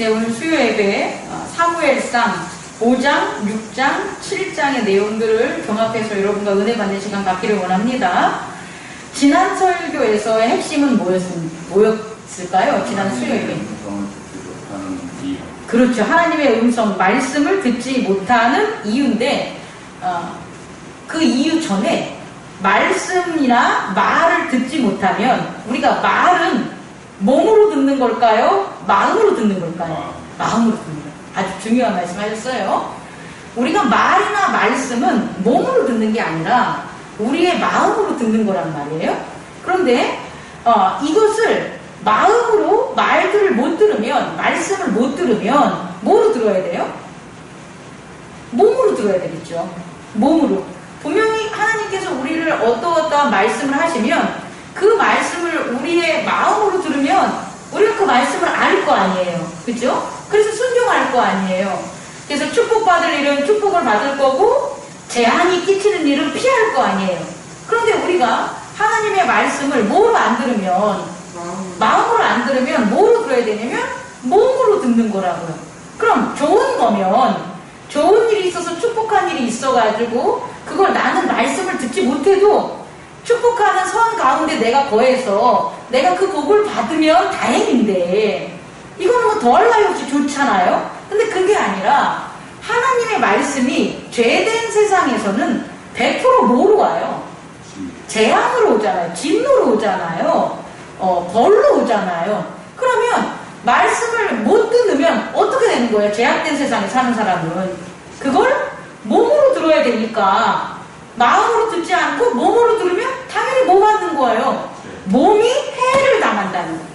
네, 오늘 수요 예배 사무엘상 5장, 6장, 7장의 내용들을 종합해서 여러분과 은혜 받는 시간 갖기를 원합니다. 지난 설교에서의 핵심은 뭐였을까요? 지난 수요 예배. 그렇죠. 하나님의 음성, 말씀을 듣지 못하는 이유인데 그 이유 전에 말씀이나 말을 듣지 못하면 우리가 말은 몸으로 듣는 걸까요? 마음으로 듣는 걸까요? 마음으로 듣는 거예요. 아주 중요한 말씀 하셨어요. 우리가 말이나 말씀은 몸으로 듣는 게 아니라 우리의 마음으로 듣는 거란 말이에요. 그런데 이것을 마음으로 말들을 못 들으면, 말씀을 못 들으면 뭐로 들어야 돼요? 몸으로 들어야 되겠죠. 몸으로. 분명히 하나님께서 우리를 어떠어떠한 말씀을 하시면 그 말씀을 우리의 마음으로 들으면 우리가 그 말씀을 알 거 아니에요. 그죠? 그래서 순종할 거 아니에요. 그래서 축복받을 일은 축복을 받을 거고 재앙이 끼치는 일은 피할 거 아니에요. 그런데 우리가 하나님의 말씀을 뭐로 안 들으면, 마음으로 안 들으면 뭐로 들어야 되냐면 몸으로 듣는 거라고요. 그럼 좋은 거면, 좋은 일이 있어서 축복한 일이 있어가지고 그걸 나는 말씀을 듣지 못해도 축복하는 선 가운데 내가 거해서 내가 그 복을 받으면 다행인데 이거는 뭐 더할 나위 없이 좋잖아요. 근데 그게 아니라 하나님의 말씀이 죄된 세상에서는 100% 뭐로 와요? 재앙으로 오잖아요. 진노로 오잖아요. 벌로 오잖아요. 그러면 말씀을 못 듣으면 어떻게 되는 거예요? 죄악된 세상에 사는 사람은 그걸 몸으로 들어야 되니까 마음으로 듣지 않고 몸으로 들으면 당연히 뭐 받는 거예요? 몸이 해를 당한다는 거예요.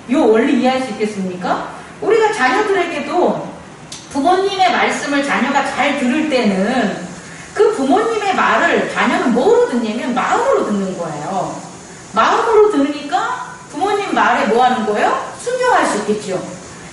이 원리 이해할 수 있겠습니까? 우리가 자녀들에게도 부모님의 말씀을 자녀가 잘 들을 때는 그 부모님의 말을 자녀는 뭐로 듣냐면 마음으로 듣는 거예요. 마음으로 들으니까 부모님 말에 뭐 하는 거예요? 순종할 수 있겠죠.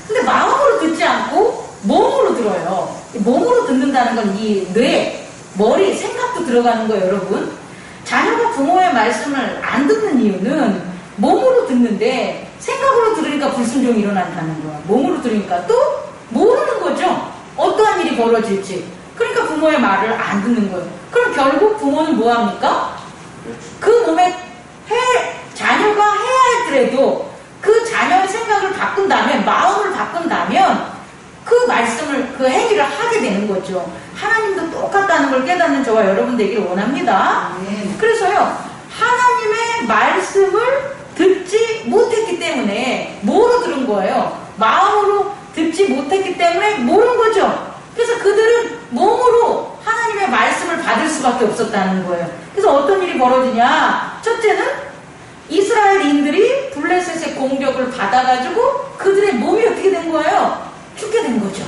근데 마음으로 듣지 않고 몸으로 들어요. 몸으로 듣는다는 건 이 뇌, 머리, 생각도 들어가는 거예요, 여러분. 자녀가 부모의 말씀을 안 듣는 이유는 몸으로 듣는데 생각으로 들으니까 불순종이 일어난다는 거야. 몸으로 들으니까 또 모르는 거죠. 어떠한 일이 벌어질지. 그러니까 부모의 말을 안 듣는 거예요. 그럼 결국 부모는 뭐 합니까? 그 몸에 자녀가 해야 할더라도 그 자녀의 생각을 바꾼다면, 마음을 바꾼다면 그 말씀을, 그 행위를 하게 되는 거죠. 하나님도 똑같다는 걸 깨닫는 저와 여러분 되기를 원합니다. 그래서요, 하나님의 말씀을 듣지 못했기 때문에 뭐로 들은 거예요? 마음으로 듣지 못했기 때문에 모른 거죠. 그래서 그들은 몸으로 하나님의 말씀을 받을 수밖에 없었다는 거예요. 그래서 어떤 일이 벌어지냐? 첫째는 이스라엘인들이 블레셋의 공격을 받아가지고 그들의 몸이 어떻게 된 거예요? 죽게 된 거죠.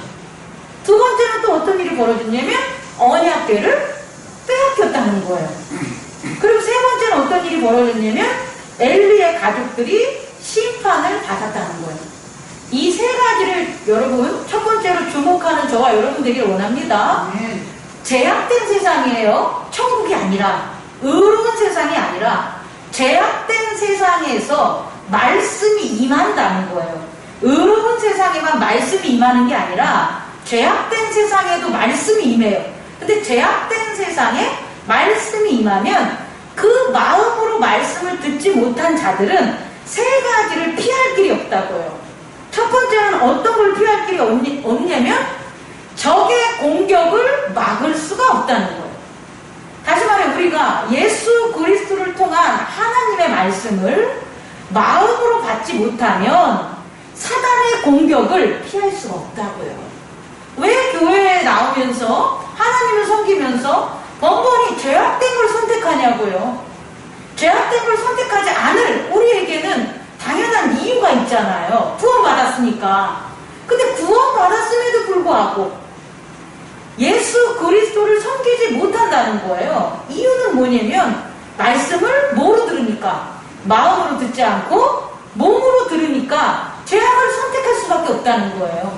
두 번째는 또 어떤 일이 벌어졌냐면 언약궤를 빼앗겼다는 거예요. 그리고 세 번째는 어떤 일이 벌어졌냐면 엘리의 가족들이 심판을 받았다는 거예요. 이 세 가지를 여러분 첫 번째로 주목하는 저와 여러분 되기를 원합니다. 죄악된 세상이에요. 천국이 아니라, 의로운 세상이 아니라 죄악된 세상에서 말씀이 임한다는 거예요. 의로운 세상에만 말씀이 임하는 게 아니라 죄악된 세상에도 말씀이 임해요. 근데 죄악된 세상에 말씀이 임하면 그 마음으로 말씀을 듣지 못한 자들은 세 가지를 피할 길이 없다고요. 첫 번째는 어떤 걸 피할 길이 없냐면 적의 공격을 막을 수가 없다는 거예요. 다시 말해 우리가 예수 그리스도를 통한 하나님의 말씀을 마음으로 받지 못하면 사단의 공격을 피할 수가 없다고요. 왜 교회에 나오면서 하나님을 섬기면서 번번이 죄악된 걸 선택하냐고요. 죄악된 걸 선택하지 않을 우리에게는 당연한 이유가 있잖아요. 구원받았으니까. 근데 구원받았음에도 불구하고 예수 그리스도를 섬기지 못한다는 거예요. 이유는 뭐냐면 말씀을 뭐로 들으니까? 마음으로 듣지 않고 몸으로 들으니까 죄악을 선택할 수밖에 없다는 거예요.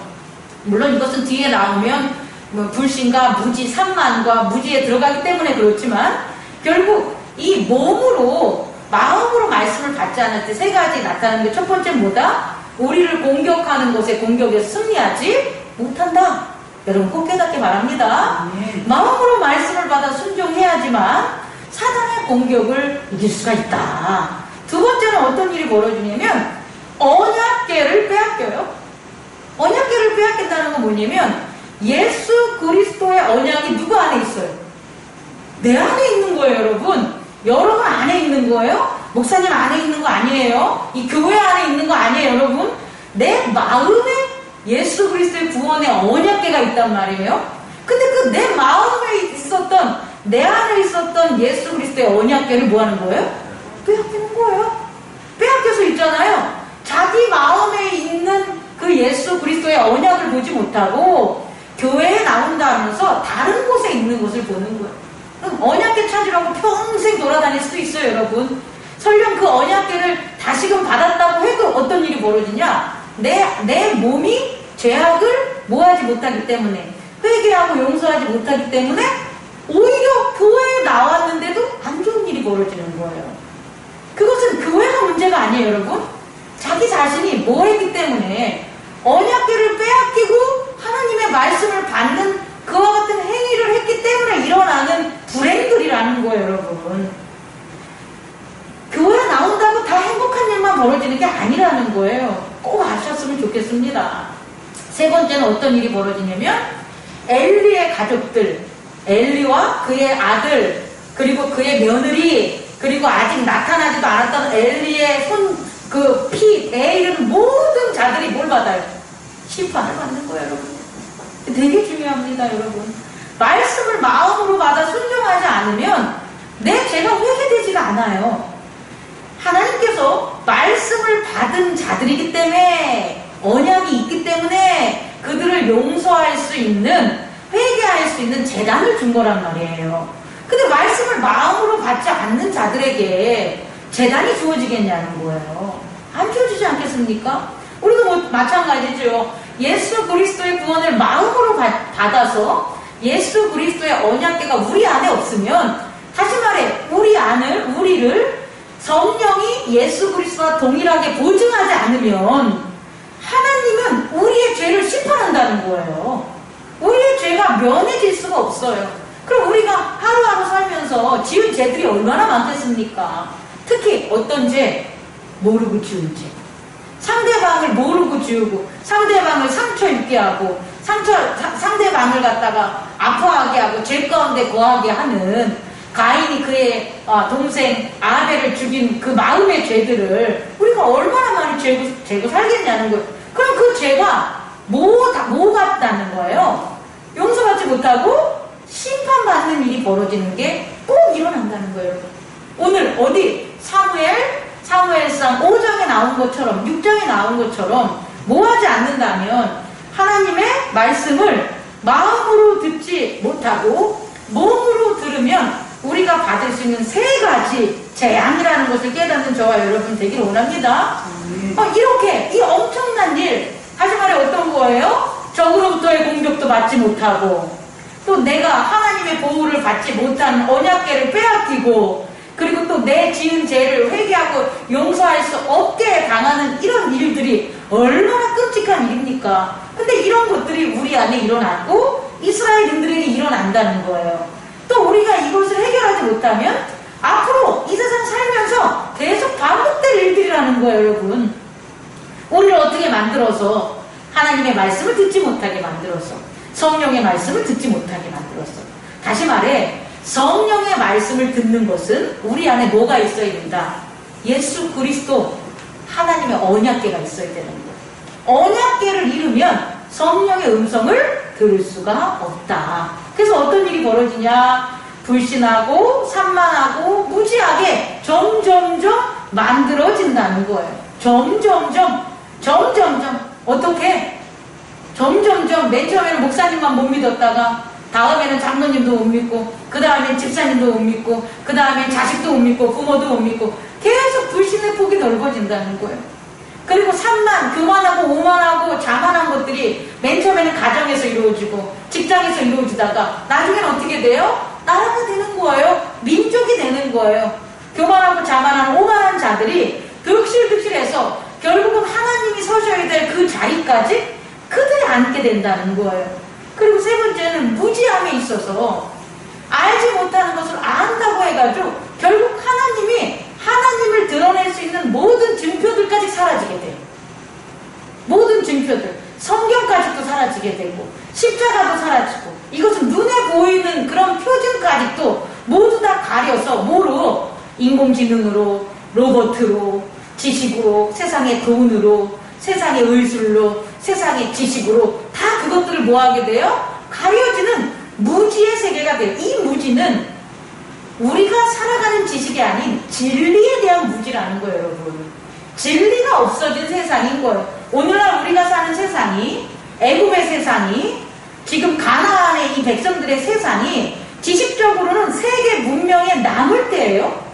물론 이것은 뒤에 나오면 불신과 무지, 산만과 무지에 들어가기 때문에 그렇지만 결국 이 몸으로, 마음으로 말씀을 받지 않을 때 세 가지 나타나는 게 첫 번째 뭐다? 우리를 공격하는 것에 공격에 승리하지 못한다. 여러분 꼭 깨닫게 바랍니다. 마음으로 말씀을 받아 순종해야지만 사단의 공격을 이길 수가 있다. 두 번째는 어떤 일이 벌어지냐면 언약궤를 빼앗겨요. 언약궤를 빼앗긴다는 건 뭐냐면 예수 그리스도의 언약이 누구 안에 있어요? 내 안에 있는 거예요, 여러분. 여러분 안에 있는 거예요? 목사님 안에 있는 거 아니에요? 이 교회 안에 있는 거 아니에요, 여러분? 내 마음에 예수 그리스도의 구원의 언약궤가 있단 말이에요. 근데 그 내 마음에 있었던, 내 안에 있었던 예수 그리스도의 언약궤를 뭐 하는 거예요? 빼앗기는 거예요. 빼앗겨서 있잖아요. 자기 마음에 있는 그 예수 그리스도의 언약을 보지 못하고 교회에 나온다 하면서 다른 곳에 있는 것을 보는 거예요. 그럼 언약궤 찾으려고 평생 돌아다닐 수도 있어요, 여러분. 설령 그 언약궤를 다시금 받았다고 해도 어떤 일이 벌어지냐? 내 몸이 죄악을 뭐하지 못하기 때문에, 회개하고 용서하지 못하기 때문에 오히려 교회에 나왔는데도 안 좋은 일이 벌어지는 거예요. 그것은 교회가 문제가 아니에요, 여러분. 자기 자신이 뭐 했기 때문에 언약궤를 빼앗기고 하나님의 말씀을 받는 그와 같은 행위를 했기 때문에 일어나는 불행들이라는 거예요, 여러분. 교회에 나온다고 다 행복한 일만 벌어지는 게 아니라는 거예요. 꼭 아셨으면 좋겠습니다. 세 번째는 어떤 일이 벌어지냐면 엘리의 가족들, 엘리와 그의 아들, 그리고 그의 며느리, 그리고 아직 나타나지도 않았던 엘리의 피, 애 이르는 모든 자들이 뭘 받아요? 심판을 받는 거예요, 여러분. 되게 중요합니다, 여러분. 말씀을 마음으로 받아 순종하지 않으면 내 죄가 회개되지가 않아요. 하나님께서 말씀을 받은 자들이기 때문에, 언약이 있기 때문에 그들을 용서할 수 있는, 회개할 수 있는 재단을 준 거란 말이에요. 근데 말씀을 마음으로 받지 않는 자들에게 재단이 주어지겠냐는 거예요. 안 주어지지 않겠습니까? 우리도 뭐 마찬가지죠. 예수 그리스도의 구원을 마음으로 받아서 예수 그리스도의 언약궤가 우리 안에 없으면, 다시 말해 우리를 성령이 예수 그리스도와 동일하게 보증하지 않으면 하나님은 우리의 죄를 심판한다는 거예요. 우리의 죄가 면해질 수가 없어요. 그럼 우리가 하루하루 살면서 지은 죄들이 얼마나 많겠습니까? 특히 어떤 죄? 모르고 지은 죄. 상대방을 모르고 지우고, 상대방을 상처 입게 하고, 상대방을 갖다가 아파하게 하고, 죄 가운데 거하게 하는, 가인이 그의 동생 아벨을 죽인 그 마음의 죄들을 우리가 얼마나 많이 죄고 살겠냐는 거예요. 그럼 그 죄가 뭐 같다는 거예요? 용서받지 못하고 심판받는 일이 벌어지는 게 꼭 일어난다는 거예요. 오늘 어디 사무엘상 5장에 나온 것처럼, 6장에 나온 것처럼 뭐 하지 않는다면 하나님의 말씀을 마음으로 듣지 못하고 몸으로 들으면 우리가 받을 수 있는 세 가지 재앙이라는 것을 깨닫는 저와 여러분 되기를 원합니다. 이렇게 이 엄청난 일, 다시 말해 어떤 거예요? 적으로부터의 공격도 받지 못하고, 또 내가 하나님의 보호를 받지 못한 언약궤를 빼앗기고, 그리고 또 내 지은 죄를 회개하고 용서할 수 없게 당하는 이런 일들이 얼마나 끔찍한 일입니까? 근데 이런 것들이 우리 안에 일어나고 이스라엘인들에게 일어난다는 거예요. 또 우리가 이것을 해결하지 못하면 앞으로 이 세상 살면서 계속 반복될 일들이라는 거예요, 여러분. 우리를 어떻게 만들어서 하나님의 말씀을 듣지 못하게 만들어서, 성령의 말씀을 듣지 못하게 만들어서. 다시 말해 성령의 말씀을 듣는 것은 우리 안에 뭐가 있어야 된다? 예수 그리스도, 하나님의 언약궤가 있어야 되는 거예요. 언약궤를 잃으면 성령의 음성을 들을 수가 없다. 그래서 어떤 일이 벌어지냐? 불신하고 산만하고 무지하게 점점점 만들어진다는 거예요. 점점점 어떻게? 점점점 맨 처음에는 목사님만 못 믿었다가 다음에는 장로님도 못 믿고, 그 다음엔 집사님도 못 믿고, 그 다음엔 자식도 못 믿고, 부모도 못 믿고, 계속 불신의 폭이 넓어진다는 거예요. 그리고 산만, 교만하고 오만하고 자만한 것들이 맨 처음에는 가정에서 이루어지고 직장에서 이루어지다가 나중에는 어떻게 돼요? 나라가 되는 거예요. 민족이 되는 거예요. 교만하고 자만한 오만한 자들이 득실득실해서 결국은 하나님이 서셔야 될 그 자리까지 그들이 앉게 된다는 거예요. 그리고 세 번째는 무지함에 있어서 알지 못하는 것을 안다고 해가지고 결국 하나님이 하나님을 드러낼 수 있는 모든 증표들까지 사라지게 돼요. 모든 증표들, 성경까지도 사라지게 되고 십자가도 사라지고 이것은 눈에 보이는 그런 표징까지도 모두 다 가려서 뭐로? 인공지능으로, 로봇으로, 지식으로, 세상의 돈으로, 세상의 의술로, 세상의 지식으로 다 그것들을 뭐하게 돼요? 가려지는 무지의 세계가 돼요. 이 무지는 우리가 살아가는 지식이 아닌 진리에 대한 무지라는 거예요, 여러분. 진리가 없어진 세상인 거예요. 오늘날 우리가 사는 세상이, 애굽의 세상이, 지금 가나안의 이 백성들의 세상이 지식적으로는 세계 문명에 남을 때예요.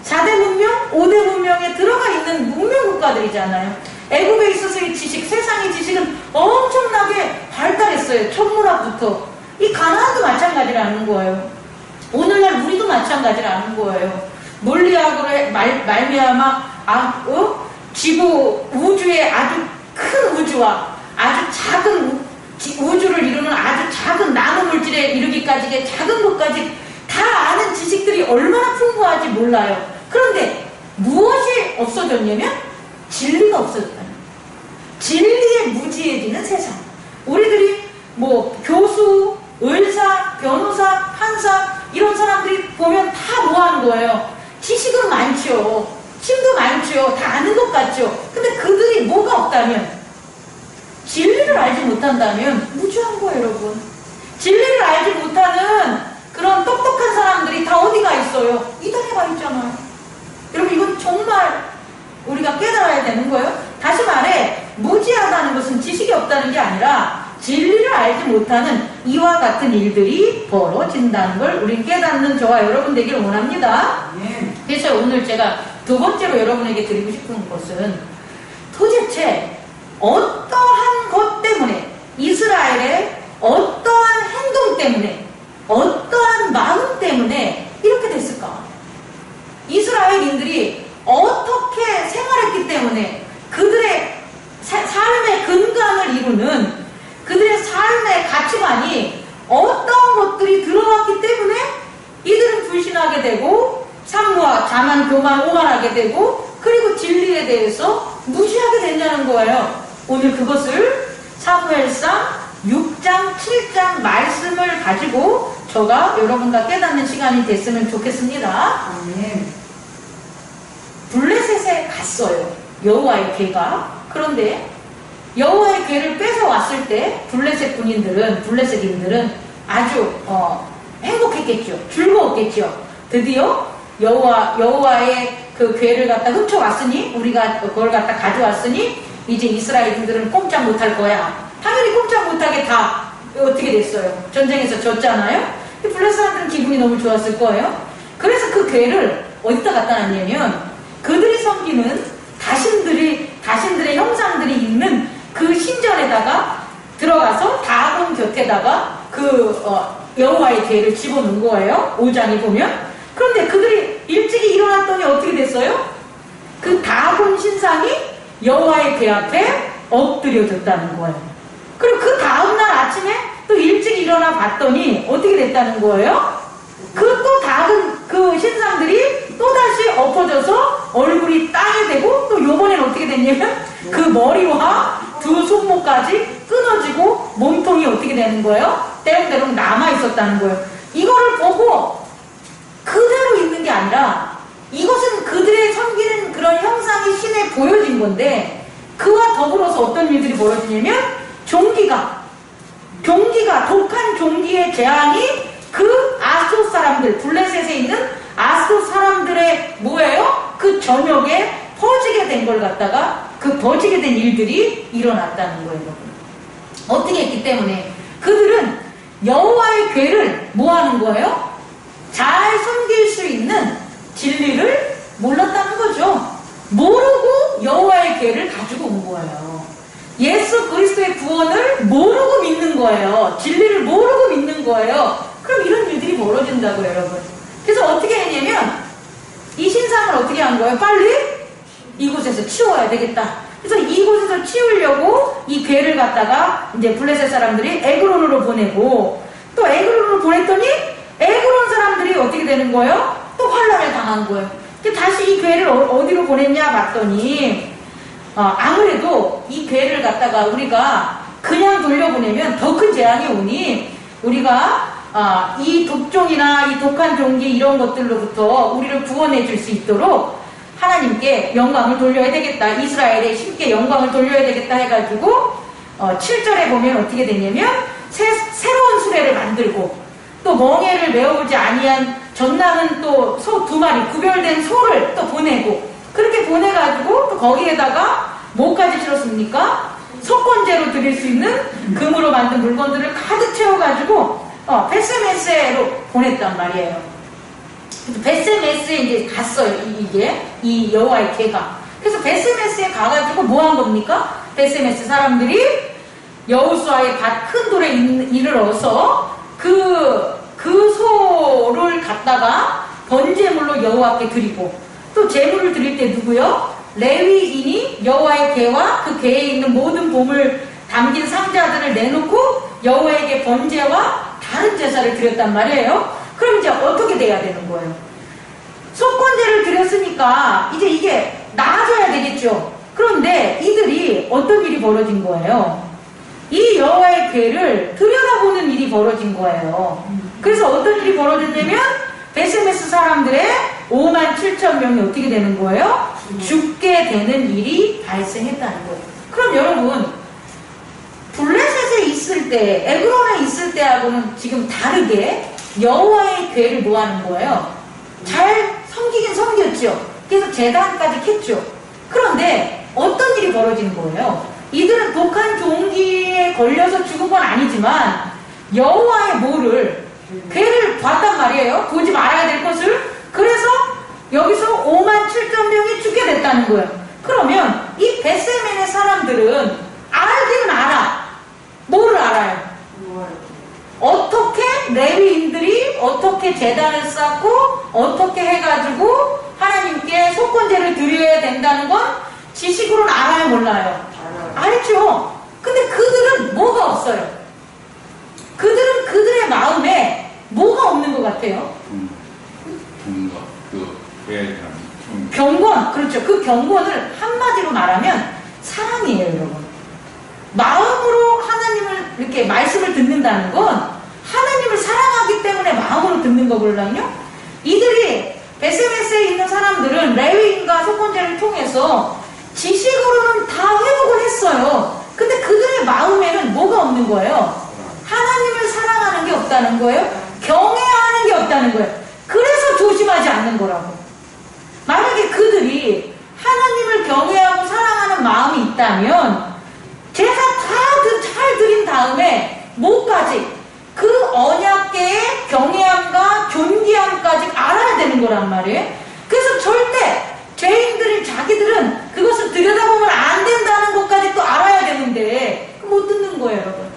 4대 문명, 5대 문명에 들어가 있는 문명 국가들이잖아요. 애굽에 있어서의 지식, 세상의 지식은 엄청나게 발달했어요. 천문학부터. 이 가나안도 마찬가지라는 거예요. 오늘날 우리도 마찬가지라는 거예요. 물리학으로 말미암아 지구 우주의 아주 큰 우주와 아주 작은 우주를 이루는 아주 작은 나노 물질에 이르기까지의 작은 것까지 다 아는 지식들이 얼마나 풍부한지 몰라요. 그런데 무엇이 없어졌냐면 진리가 없어졌다는 거예요. 진리에 무지해지는 세상. 우리들이 뭐 교수, 의사, 변호사, 판사 이런 사람들이 보면 다 뭐 하는 거예요? 지식은 많죠. 힘도 많죠. 다 아는 것 같죠. 근데 그들이 뭐가 없다면, 진리를 알지 못한다면 무지한 거예요, 여러분. 진리를 알지 못하는 그런 똑똑한 사람들이 다 어디가 있어요? 이단에 가 있잖아요. 여러분, 이건 정말 우리가 깨달아야 되는 거예요. 다시 말해, 무지하다는 것은 지식이 없다는 게 아니라 진리를 알지 못하는 이와 같은 일들이 벌어진다는 걸 우린 깨닫는 저와 여러분 되기를 원합니다. 그래서 오늘 제가 두 번째로 여러분에게 드리고 싶은 것은 도대체 어떠한 것 때문에, 이스라엘의 어떠한 행동 때문에, 어떠한 마음 때문에 이렇게 됐을까? 이스라엘인들이 어떻게 생활했기 때문에 그들의 삶의 근간을 이루는 그들의 삶의 가치관이 어떤 것들이 들어갔기 때문에 이들은 불신하게 되고 산모와 자만, 교만, 오만하게 되고 그리고 진리에 대해서 무시하게 된다는 거예요. 오늘 그것을 사무엘상 6장, 7장 말씀을 가지고 저가 여러분과 깨닫는 시간이 됐으면 좋겠습니다. 블레셋에 갔어요. 여호와의 궤가. 그런데 여호와의 궤를 뺏어왔을 때 블레셋 군인들은 아주 행복했겠죠. 즐거웠겠죠. 드디어 여호와의 그 궤를 갖다 훔쳐왔으니, 우리가 그걸 갖다 가져왔으니 이제 이스라엘인들은 꼼짝 못할 거야. 당연히 꼼짝 못하게 다 어떻게 됐어요? 전쟁에서 졌잖아요. 블레셋 사람들은 기분이 너무 좋았을 거예요. 그래서 그 궤를 어디다 갖다 놨냐면 그들이 섬기는 자신들의 형상들이 있는 그 신전에다가 들어가서 다곤 곁에다가 여호와의 궤를 집어넣은 거예요. 5장에 보면. 그런데 그들이 일찍이 일어났더니 어떻게 됐어요? 그 다곤 신상이 여호와의 궤 앞에 엎드려졌다는 거예요. 그리고 그 다음날 아침에 또 일찍 일어나 봤더니 어떻게 됐다는 거예요? 그 또 다른 그 신상들이 또다시 엎어져서 얼굴이 땅에 대고, 또 요번엔 어떻게 됐냐면 그 머리와 두 손목까지 끊어지고 몸통이 어떻게 되는 거예요? 때롱때롱 남아있었다는 거예요. 이거를 보고 그대로 있는 게 아니라 이것은 그들의 섬기는 그런 형상이 신에 보여진 건데, 그와 더불어서 어떤 일들이 벌어지냐면 종기가 독한 종기의 재앙이 그 아스돗 사람들, 블레셋에 있는 아스돗 사람들의 뭐예요? 그 전역에 퍼지게 된 걸 갖다가 그 퍼지게 된 일들이 일어났다는 거예요. 어떻게 했기 때문에 그들은 여호와의 궤를 뭐 하는 거예요? 잘 섬길 수 있는 진리를 몰랐다는 거죠. 모르고 여호와의 궤를 가지고 온 거예요. 예수 그리스도의 구원을 모르고 믿는 거예요. 진리를 모르고 믿는 거예요. 그럼 이런 일들이 벌어진다고요, 여러분. 그래서 어떻게 했냐면 이 신상을 어떻게 한 거예요? 빨리 이곳에서 치워야 되겠다. 그래서 이곳에서 치우려고 이 괴를 갖다가 이제 블레셋 사람들이 에그론으로 보내고, 또 에그론으로 보냈더니 에그론 사람들이 어떻게 되는 거예요? 또 환란을 당한 거예요. 다시 이 괴를 어디로 보냈냐 봤더니 아무래도 이 괴를 갖다가 우리가 그냥 돌려보내면 더 큰 재앙이 오니 우리가 이 독종이나 이 독한 종기 이런 것들로부터 우리를 구원해 줄 수 있도록 하나님께 영광을 돌려야 되겠다. 이스라엘의 신께 영광을 돌려야 되겠다 해가지고 7절에 보면 어떻게 되냐면 새로운 수레를 만들고, 또 멍에를 메어보지 아니한 전남은 또 소 2마리 구별된 소를 또 보내고, 그렇게 보내가지고 또 거기에다가 뭐까지 실었습니까? 속건제로 드릴 수 있는 금으로 만든 물건들을 가득 채워가지고 베스메스로 보냈단 말이에요. 베스메스에 이제 갔어요. 이 여호와의 괴가. 그래서 베스메스에 가가지고 뭐 한 겁니까? 베스메스 사람들이 여호수아의 밭 큰 돌에 이르러서 그 소를 갖다가 번제물로 여호와께 드리고, 또 제물을 드릴 때 누구요? 레위인이 여호와의 궤와 그 궤에 있는 모든 보물 담긴 상자들을 내놓고 여호와에게 번제와 다른 제사를 드렸단 말이에요. 그럼 이제 어떻게 돼야 되는 거예요? 속건제를 드렸으니까 이제 이게 나아져야 되겠죠. 그런데 이들이 어떤 일이 벌어진 거예요? 이 여호와의 궤를 들여다보는 일이 벌어진 거예요. 그래서 어떤 일이 벌어졌냐면 베스메스 사람들의 57,000명이 어떻게 되는 거예요? 죽게 되는 일이 발생했다는 거예요. 그럼 여러분, 블레셋에 있을 때, 에그론에 있을 때하고는 지금 다르게 여호와의 궤를 뭐 하는 거예요? 잘 섬기긴 섬겼죠. 그래서 제단까지 캤죠. 그런데 어떤 일이 벌어지는 거예요? 이들은 독한 종기에 걸려서 죽은 건 아니지만 여호와의 뭐를, 궤를 봤단 말이에요. 보지 말아야 될 것을. 그래서 여기서 57,000명이 죽게 됐다는 거예요. 그러면 이 베스메의 사람들은 알기는 알아. 뭐를 알아요? 어떻게 레위인들이 어떻게 제단을 쌓고 어떻게 해가지고 하나님께 속건제를 드려야 된다는 건 지식으로는 알아요, 몰라요? 알죠. 근데 그들은 뭐가 없어요? 그들은 그들의 마음에 뭐가 없는 것 같아요? 경건, 그렇죠. 그 경건을 한마디로 말하면 사랑이에요, 여러분. 마음으로 하나님을 이렇게 말씀을 듣는다는 건 하나님을 사랑하기 때문에 마음으로 듣는 거거든요. 이들이 베스메스에 있는 사람들은 레위인과 속건제를 통해서 지식으로는 다 회복을 했어요. 근데 그들의 마음에는 뭐가 없는 거예요? 하나님을 사랑하는 게 없다는 거예요. 경외하는 게 없다는 거예요. 그래서 조심하지 않는 거라고. 만약에 그들이 하나님을 경외하고 사랑하는 마음이 있다면 제사 다 잘 드린 다음에 뭐까지? 그 언약계의 경외함과 존귀함까지 알아야 되는 거란 말이에요. 그래서 절대 죄인들이 자기들은 그것을 들여다보면 안 된다는 것까지 또 알아야 되는데 못 듣는 거예요, 여러분.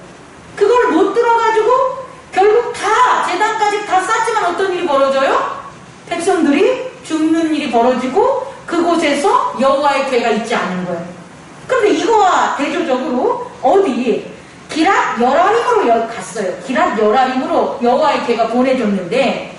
그걸 못 들어가지고 결국 다 제단까지 다 쌓지만 어떤 일이 벌어져요? 백성들이 죽는 일이 벌어지고 그곳에서 여호와의 궤가 있지 않은 거예요. 그런데 이거와 대조적으로 어디 기랏 여라림으로 갔어요. 기랏 여라림으로 여호와의 궤가 보내졌는데,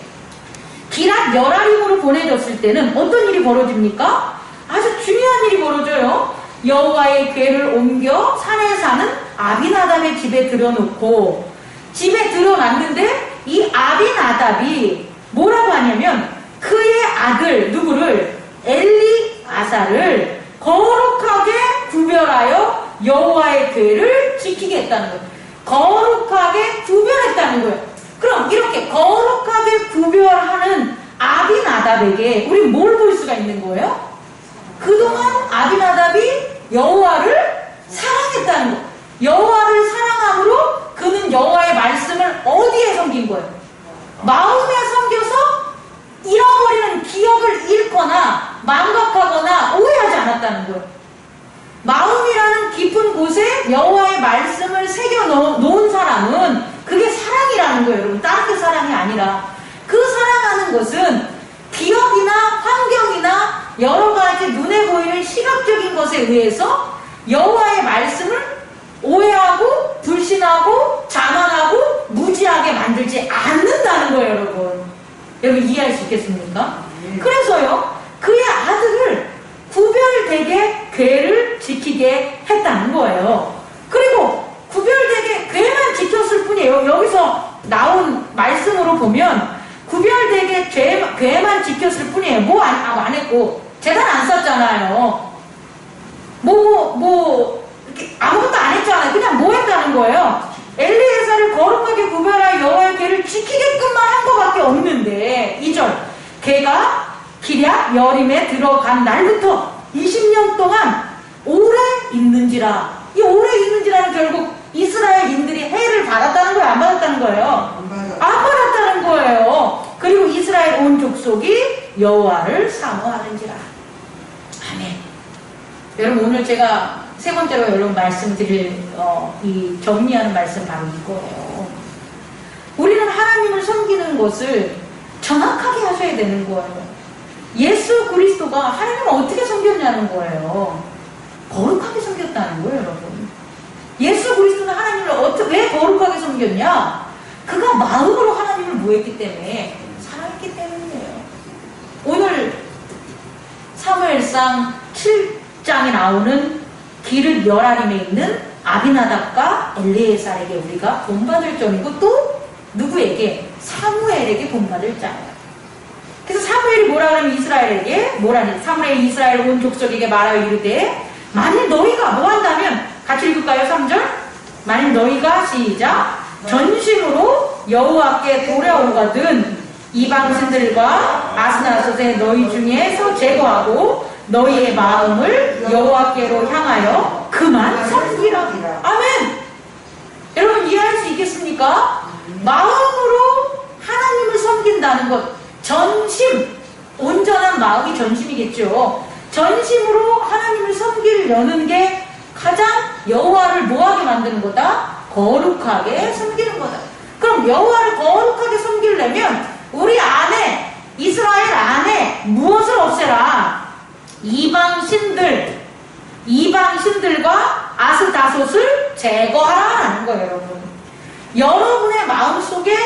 기랏 여라림으로 보내졌을 때는 어떤 일이 벌어집니까? 아주 중요한 일이 벌어져요. 여호와의 궤를 옮겨 산에 사는 아비나답의 집에 들여놓고, 집에 들여놨는데 이 아비나답이 뭐라고 하냐면 그의 아들 누구를, 엘리아사를 거룩하게 구별하여 여호와의 궤를 지키게 했다는 거예요. 거룩하게 구별했다는 거예요. 그럼 이렇게 거룩하게 구별하는 아비나답에게 우리 뭘 볼 수가 있는 거예요? 그동안 아비나답이 여호와를 사랑했다는 거예요. 여호와를 사랑함으로 그는 여호와의 말씀을 어디에 섬긴 거예요? 마음에 섬겨서 잃어버리는, 기억을 잃거나 망각하거나 오해하지 않았다는 거예요. 마음이라는 깊은 곳에 여호와의 말씀을 새겨 놓은 사람은 그게 사랑이라는 거예요, 여러분. 다른 게 사랑이 아니라. 그 사랑하는 것은 기억이나 환경이나 여러 가지 눈에 보이는 의해서 여호와의 말씀을 오해하고 불신하고 자만하고 무지하게 만들지 않는다는 거예요, 여러분. 여러분 이해할 수 있겠습니까? 그래서요, 그의 아들을 구별되게 궤를 지키게 했다는 거예요. 그리고 구별되게 궤만 지켰을 뿐이에요. 여기서 나온 말씀으로 보면 구별되게 궤만 지켰을 뿐이에요. 뭐 안 했고 제단 안 썼잖아요. 이렇게 아무것도 안 했잖아요. 그냥 뭐 했다는 거예요? 엘리에셀을 거룩하게 구별하여 여호와의 궤를 지키게끔만 한 것밖에 없는데, 2절, 궤가 기럇 여림에 들어간 날부터 20년 동안 오래 있는지라. 이 오래 있는지라는 결국 이스라엘인들이 해를 받았다는 거예요? 안 받았다는 거예요? 안 받았다는 거예요. 그리고 이스라엘 온 족속이 여호와를 사모하는지라. 아멘. 여러분, 오늘 제가 세 번째로 여러분 말씀드릴 이 정리하는 말씀 바로 이거예요. 우리는 하나님을 섬기는 것을 정확하게 하셔야 되는 거예요. 예수 그리스도가 하나님을 어떻게 섬겼냐는 거예요. 거룩하게 섬겼다는 거예요, 여러분. 예수 그리스도는 하나님을 왜 거룩하게 섬겼냐? 그가 마음으로 하나님을 뭐했기 때문에? 사랑했기 때문이에요. 오늘 사무엘상 7장에 나오는 기럇 여라림에 있는 아비나답과 엘리에셀에게 우리가 본받을 점이고, 또 누구에게? 사무엘에게 본받을 자예요. 그래서 사무엘이 뭐라 그러면 이스라엘에게 사무엘이 이스라엘 온 족속에게 말하여 이르되, 만일 너희가 뭐 한다면, 같이 읽을까요? 3절. 만일 너희가 시작 전심으로 여호와께 돌아오거든 이방신들과 아스나롯의 너희 중에서 제거하고 너희의 마음을 여호와께로 향하여 그만 섬기라. 아멘. 여러분 이해할 수 있겠습니까? 마음으로 하나님을 섬긴다는 것, 전심, 온전한 마음이 전심이겠죠. 전심으로 하나님을 섬기려는 게 가장 여호와를 뭐하게 만드는 거다? 거룩하게 섬기는 거다. 그럼 여호와를 거룩하게 섬기려면 우리 안에, 이스라엘 안에 무엇을 없애라? 이방신들과 아스다솥을 제거하라는 거예요, 여러분. 여러분의 마음속에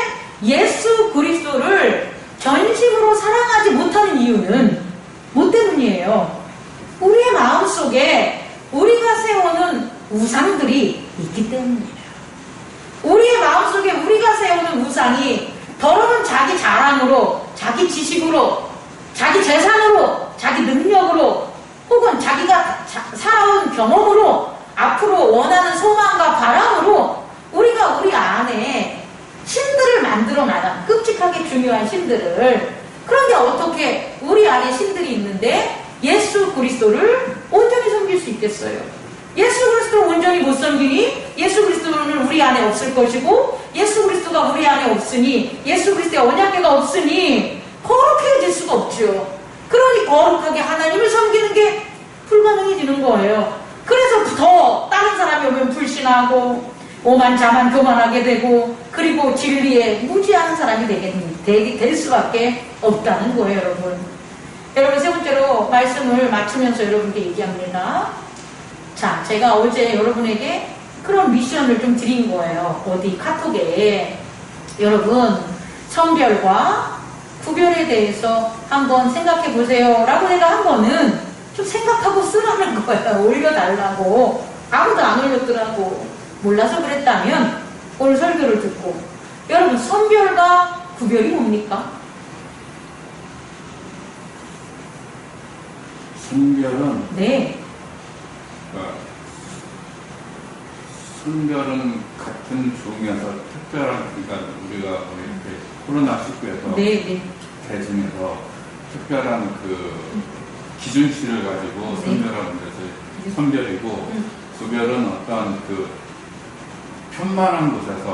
예수 그리스도를 전심으로 사랑하지 못하는 이유는 뭐 때문이에요? 우리의 마음속에 우리가 세우는 우상들이 있기 때문이에요. 우리의 마음속에 우리가 세우는 우상이 더러운 자기 자랑으로, 자기 지식으로, 자기 재산으로, 자기 능력으로, 혹은 자기가 살아온 경험으로, 앞으로 원하는 소망과 바람으로 우리가 우리 안에 신들을 만들어 나가, 끔찍하게 중요한 신들을. 그런데 어떻게 우리 안에 신들이 있는데 예수 그리스도를 온전히 섬길 수 있겠어요? 예수 그리스도를 온전히 못 섬기니 예수 그리스도는 우리 안에 없을 것이고, 예수 그리스도가 우리 안에 없으니, 예수 그리스도의 언약궤가 없으니 거룩해질 수가 없죠. 그러니 거룩하게 하나님을 섬기는 게 불가능해지는 거예요. 그래서 더 다른 사람이 오면 불신하고 오만자만 교만하게 되고, 그리고 진리에 무지하는 사람이 될 수밖에 없다는 거예요, 여러분. 여러분, 세 번째로 말씀을 맞추면서 여러분께 얘기합니다. 자, 제가 어제 여러분에게 그런 미션을 좀 드린 거예요. 어디 카톡에. 여러분, 성별과 구별에 대해서 한번 생각해 보세요 라고 내가 한 거는 좀 생각하고 쓰라는 거예요. 올려달라고. 아무도 안 올렸더라고. 몰라서 그랬다면 오늘 설교를 듣고, 여러분, 성별과 구별이 뭡니까? 성별은, 네. 성별은 같은 중에서 특별한, 그러니까 우리가 이렇게 코로나19에서 네. 대중에서 특별한 그 기준치를 가지고 선별하는 것이 선별이고, 구별은 어떤 그 편만한 곳에서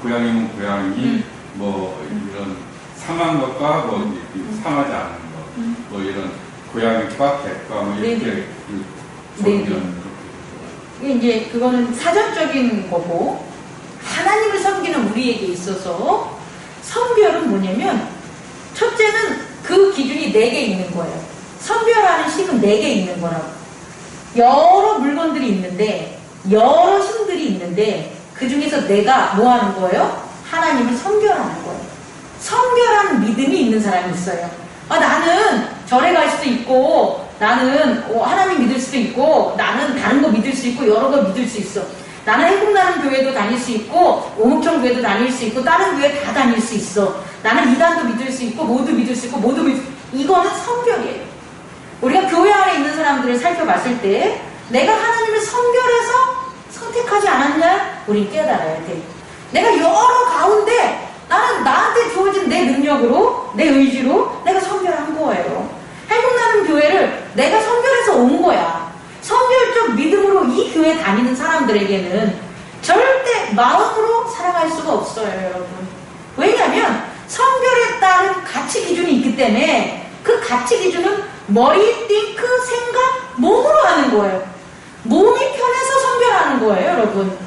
고양이면 고양이, 이런 상한 것과 상하지 않은 것, 이런 고양이과 개과 이렇게 네. 이제 그거는 사전적인 거고, 하나님을 섬기는 우리에게 있어서 성별은 뭐냐면, 첫째는 그 기준이 4개 있는 거예요. 선별하는 힘은 내게 있는 거라고. 여러 물건들이 있는데, 여러 힘들이 있는데, 그 중에서 내가 뭐 하는 거예요? 하나님을 선별하는 거예요. 선별하는 믿음이 있는 사람이 있어요. 나는 절에 갈 수도 있고, 나는 하나님 믿을 수도 있고, 나는 다른 거 믿을 수 있고, 여러 거 믿을 수 있어. 나는 행복나는 교회도 다닐 수 있고, 오목청 교회도 다닐 수 있고, 다른 교회 다 다닐 수 있어. 나는 이단도 믿을 수 있고, 모두 믿을 수 있고, 모두 믿을 수 있고. 이거는 선별이에요. 우리가 교회 안에 있는 사람들을 살펴봤을 때, 내가 하나님을 선별해서 선택하지 않았냐? 우린 깨달아야 돼. 내가 여러 가운데, 나는 나한테 주어진 내 능력으로, 내 의지로 내가 선별한 거예요. 행복나는 교회를 내가 선별해서 온 거야. 선별적 믿음으로 이 교회 다니는 사람들에게는 절대 마음으로 사랑할 수가 없어요, 여러분. 왜냐하면 선별에 따른 가치 기준이 있기 때문에 그 가치 기준은 머리, 띵크, 생각, 몸으로 하는 거예요. 몸이 편해서 선별하는 거예요, 여러분.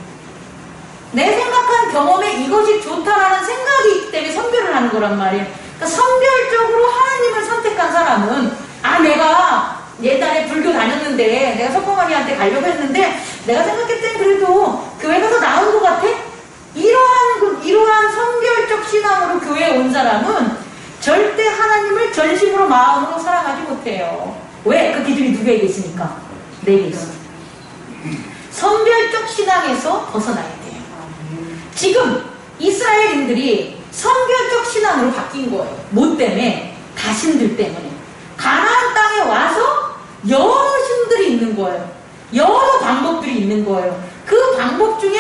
내 생각한 경험에 이것이 좋다라는 생각이 있기 때문에 선별을 하는 거란 말이에요. 그러니까 선별적으로 하나님을 선택한 사람은 내가 예전에 불교 다녔는데 내가 석공아니한테 가려고 했는데 내가 생각했을 땐 그래도 교회가 더 나은 것 같아? 이러한 선별적 신앙으로 교회에 온 사람은 절대 하나님을 전심으로 마음으로 사랑하지 못해요. 왜? 그 기준이 누구에게 있으니까? 내게 있어. 선별적 신앙에서 벗어나야 돼요. 지금 이스라엘인들이 선별적 신앙으로 바뀐 거예요. 뭐 때문에? 자신들 때문에. 가나안 땅에 와서 여러 힘들이 있는 거예요. 여러 방법들이 있는 거예요. 그 방법 중에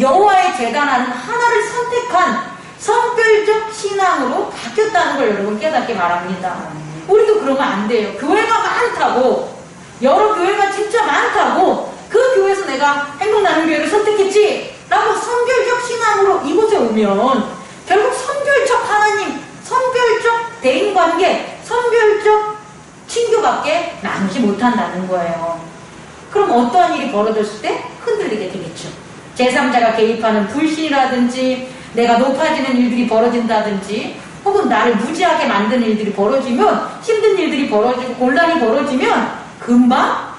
여호와의 제단하는 하나를 선택한 선별적 신앙으로 바뀌었다는 걸 여러분 깨닫기 바랍니다. 우리도 그러면 안 돼요. 교회가 많다고, 여러 교회가 진짜 많다고 그 교회에서 내가 행복나는 교회를 선택했지 라고 선별적 신앙으로 이곳에 오면 결국 선별적 하나님, 선별적 대인관계, 선별적 친교밖에 나누지 못한다는 거예요. 그럼 어떠한 일이 벌어졌을 때 흔들리게 되겠죠. 제3자가 개입하는 불신이라든지 내가 높아지는 일들이 벌어진다든지 혹은 나를 무지하게 만드는 일들이 벌어지면, 힘든 일들이 벌어지고 곤란이 벌어지면 금방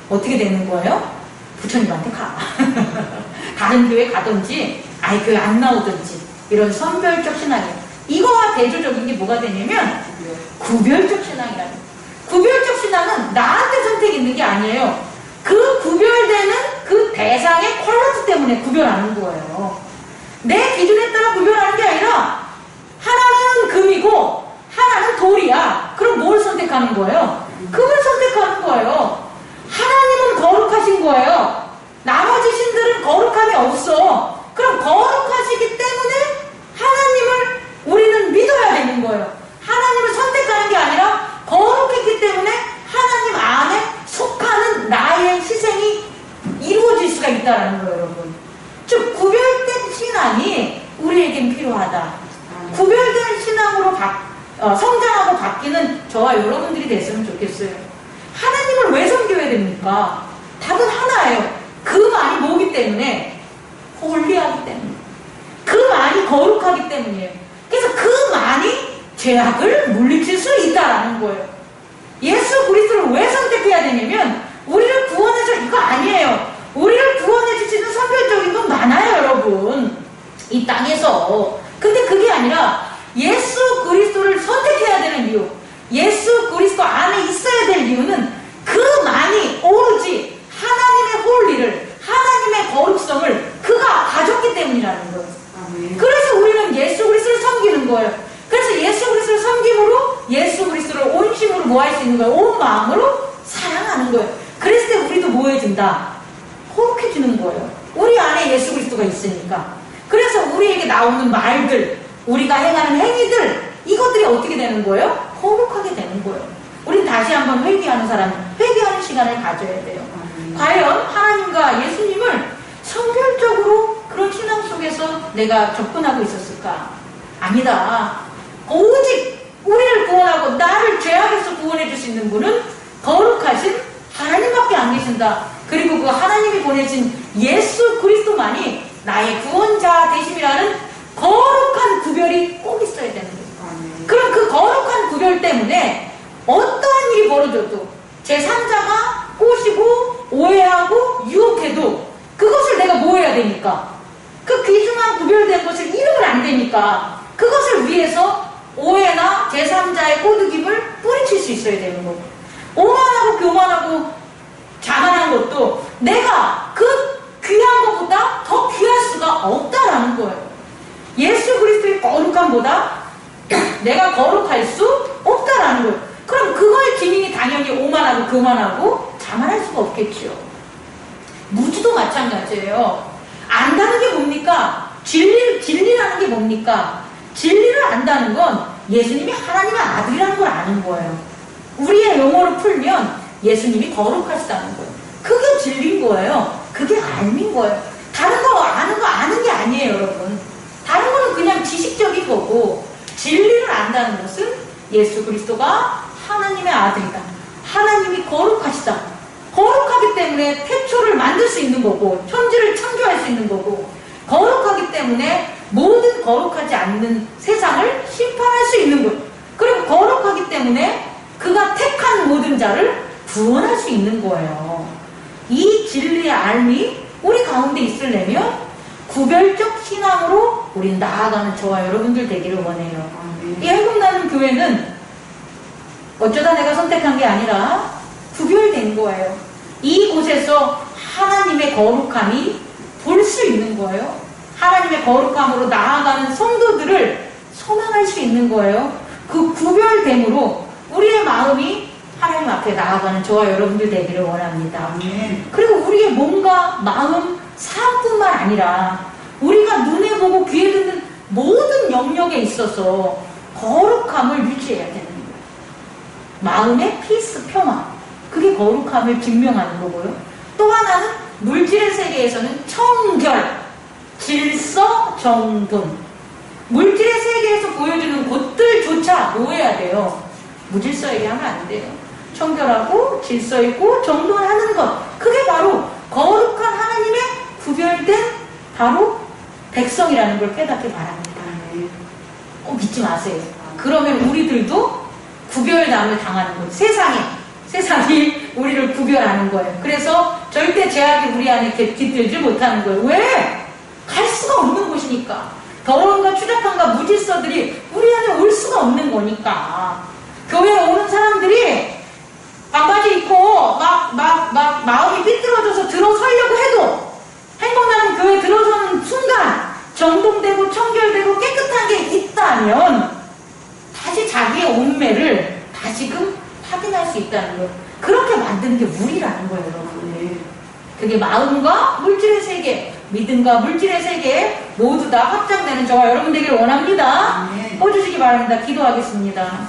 어떻게 되는 거예요? 부처님한테 가. 다른 교회 가든지 아예 교회 안 나오든지. 이런 선별적 신앙이에요. 이거와 대조적인 게 뭐가 되냐면 구별적 신앙이라는 거예요. 구별적 신앙은 나한테 선택이 있는 게 아니에요. 그 구별되는 그 대상의 퀄리티 때문에 구별하는 거예요. 내 기준에 따라 구별하는 게 아니라 하나는 금이고 하나는 돌이야. 그럼 뭘 선택하는 거예요? 금을 선택하는 거예요. 하나님은 거룩하신 거예요. 나머지 신들은 거룩함이 없어. 그럼 거룩하시기 때문에 하나님을 우리는 믿어야 되는 거예요. 하나님을 선택하는 게 아니라 거룩했기 때문에 하나님 안에 속하는 나의 희생이 이루어질 수가 있다는 거예요, 여러분. 즉 구별된 신앙이 우리에겐 필요하다. 구별된 신앙으로 성장하고 바뀌는 저와 여러분들이 됐으면 좋겠어요. 하나님을 왜 섬겨야 됩니까? 답은 하나예요. 그 말이 뭐기 때문에? 홀리하기 때문에. 그 말이 거룩하기 때문이에요. 그래서 그 말이 죄악을 물리칠 수 있다라는 거예요. 예수 그리스도를 왜 선택해야 되냐면 우리를 구원해서 이거 아니에요. 우리를 구원해 주시는 선별적인 건 많아요, 여러분. 이 땅에서. 근데 그게 아니라 예수 그리스도를 선택해야 되는 이유, 예수 그리스도 안에 있어야 될 이유는 그만이 오로지 하나님의 홀리를, 하나님의 거룩성을 그가 가졌기 때문이라는 거예요. 그래서 우리는 예수 그리스도를 섬기는 거예요. 그래서 예수 그리스도를 섬김으로 예수 그리스도를 온심으로 뭐 할 수 있는 거예요? 온 마음으로 사랑하는 거예요. 그랬을 때 우리도 뭐 해진다? 거룩해지는 거예요. 우리 안에 예수 그리스도가 있으니까. 그래서 우리에게 나오는 말들, 우리가 행하는 행위들, 이것들이 어떻게 되는 거예요? 거룩하게 되는 거예요. 우린 다시 한번 회개하는 회개하는 시간을 가져야 돼요. 과연 하나님과 예수님을 성별적으로 그런 신앙 속에서 내가 접근하고 있었을까? 아니다. 오직 우리를 구원하고 나를 죄악에서 구원해 줄 수 있는 분은 거룩하신 하나님밖에 안 계신다. 그리고 그 하나님이 보내신 예수 그리스도만이 나의 구원자 되심이라는 거룩한 구별이 꼭 있어야 되는 거예요. 그럼 그 거룩한 구별 때문에 어떠한 일이 벌어져도 제3자가 꼬시고 오해하고 유혹해도 그것을 내가 뭐 해야 되니까? 그 귀중한 구별된 것을 잃으면 안 되니까 그것을 위해서 오해나 제3자의 꼬드김을 뿌리칠 수 있어야 되는 거고, 오만하고 교만하고 자만한 것도 내가 그 귀한 것보다 더 귀할 수가 없다라는 거예요. 예수 그리스도의 거룩함보다 내가 거룩할 수 없다라는 거예요. 그럼 그거의 기능이 당연히 오만하고 교만하고 자만할 수가 없겠죠. 무지도 마찬가지예요. 안다는 게 뭡니까? 진리라는 게 뭡니까? 진리를 안다는 건 예수님이 하나님의 아들이라는 걸 아는 거예요. 우리의 용어로 풀면 예수님이 거룩하시다는 거예요. 그게 진리인 거예요. 그게 알민 거예요. 다른 거 아는 게 아니에요, 여러분. 다른 거는 그냥 지식적인 거고, 진리를 안다는 것은 예수 그리스도가 하나님의 아들이다. 하나님이 거룩하시다. 거룩하기 때문에 태초를 만들 수 있는 거고, 천지를 창조할 수 있는 거고, 거룩하기 때문에 모든 거룩하지 않는 세상을 심판할 수 있는 거예요. 그리고 거룩하기 때문에 그가 택한 모든 자를 구원할 수 있는 거예요. 이 진리의 알미 우리 가운데 있으려면 구별적 신앙으로 우린 나아가는 저와 여러분들 되기를 원해요. 이 행복나는 교회는 어쩌다 내가 선택한 게 아니라 구별된 거예요. 이곳에서 하나님의 거룩함이 볼 수 있는 거예요. 하나님의 거룩함으로 나아가는 성도들을 소망할 수 있는 거예요. 그 구별됨으로 우리의 마음이 하나님 앞에 나아가는 저와 여러분들 되기를 원합니다. 그리고 우리의 몸과 마음, 삶뿐만 아니라 우리가 눈에 보고 귀에 듣는 모든 영역에 있어서 거룩함을 유지해야 되는 거예요. 마음의 피스, 평화. 그게 거룩함을 증명하는 거고요. 또 하나는 물질의 세계에서는 청결, 질서, 정돈. 물질의 세계에서 보여주는 것들조차 뭐 해야 돼요? 무질서 얘기하면 안 돼요. 청결하고 질서 있고 정돈하는 것. 그게 바로 거룩한 하나님의 구별된 바로 백성이라는 걸 깨닫기 바랍니다. 믿지 마세요. 그러면 우리들도 구별담을 당하는 거예요. 세상이 우리를 구별하는 거예요. 그래서 절대 제약이 우리 안에 깃들지 못하는 거예요. 왜? 갈 수가 없는 곳이니까. 더러움과 추잡함과 무질서들이 우리 안에 올 수가 없는 거니까. 교회에 오는 사람들이 반바지 입고 마음이 삐뚤어져서 들어서려고 해도 행복나는 교회에 들어서는 순간 정돈되고 청결되고 깨끗한 게 있다면 다시 자기의 온매를 다시금 확인할 수 있다는 거예요. 그렇게 만드는 게 우리라는 거예요, 여러분. 그게 마음과 물질의 세계, 믿음과 물질의 세계 모두 다 확장되는 저와 여러분 되기를 원합니다. 꺼주시기 바랍니다. 기도하겠습니다.